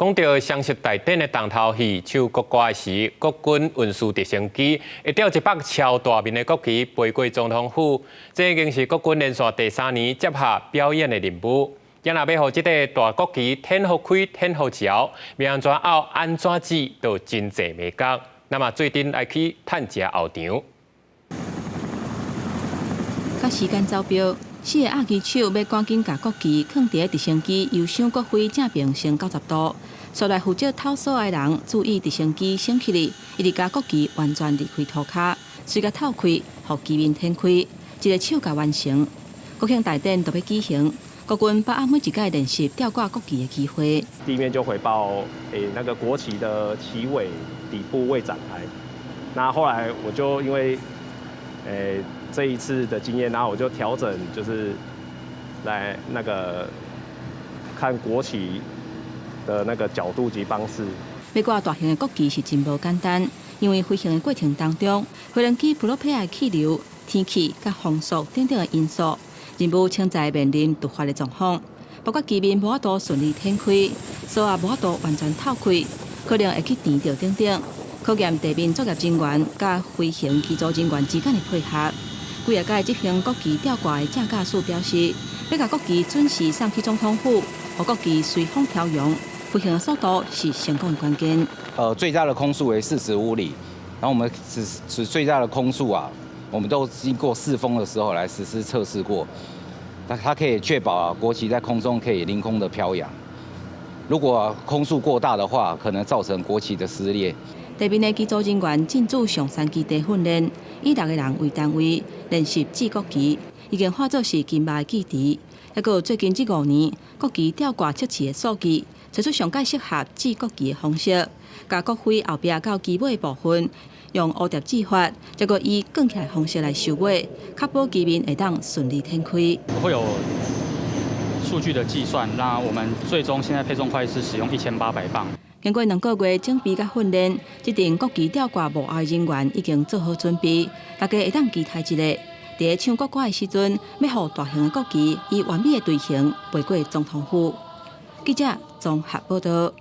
讲到双十大典的重头戏，唱国歌时，国军运输直升机会调100超大面的国旗飞过总统府，这已经是国军连续第3年接下表演的任务。也若要让这个大国旗天好开、天好潮，要安怎拗、安怎指，都真济美角。那么最近来去探食后场。甲时间走表，4个亚旗手要赶紧把国旗放伫直升机由上国徽正平升90度。所来负责透所的人注意直升机升起来，一直甲国旗完全离开涂骹，随甲透开，互机面天开，一个手甲完成。国庆大典就要举行。国军把握每一届练习吊挂国旗的机会。地面就回报，那个国旗的旗尾底部未展开。那后来我就因为，这一次的经验，然后我就调整，就是来那个看国旗的那个角度及方式。要挂大型的国旗是真无简单，因为飞行的过程当中，飞行机不落配的气流、天气、甲风速等等的因素。任务正在面临突发的状况，包括机面无法度顺利展开，所也无法度完全透开，可能会去颠到等等，考验地面作业人员甲飞行机组人员之间的配合。几个届执行国旗吊挂的正驾驶表示，要甲国旗准时送去总统府，让国旗随风飘扬，飞行的速度是成功的关键。最大的空速为45里，然后我们使最大的空速啊。我们都经过试风的时候来实施测试过，那它可以确保国旗在空中可以凌空的飘扬。如果空速过大的话，可能造成国旗的撕裂。地面的机组人员进驻上山基地训练，以6个人为单位练习制国旗，已经化作是金牌记忆。还有最近这5年，国旗吊挂测试的数据，找出上界适合制国旗的方式，把国徽后壁到基尾部分。用蝴蝶制法，再个以卷起来方式来收尾，确保机面会当顺利展开。会有数据的计算，那我们最终现在配送快是使用1800磅。经过2个月整备甲训练，这阵国旗吊挂幕后人员已经做好准备，大家会当期待一下，在唱国歌的时阵，要让大型的国旗以完美的队形飞过总统府。记者综合报道。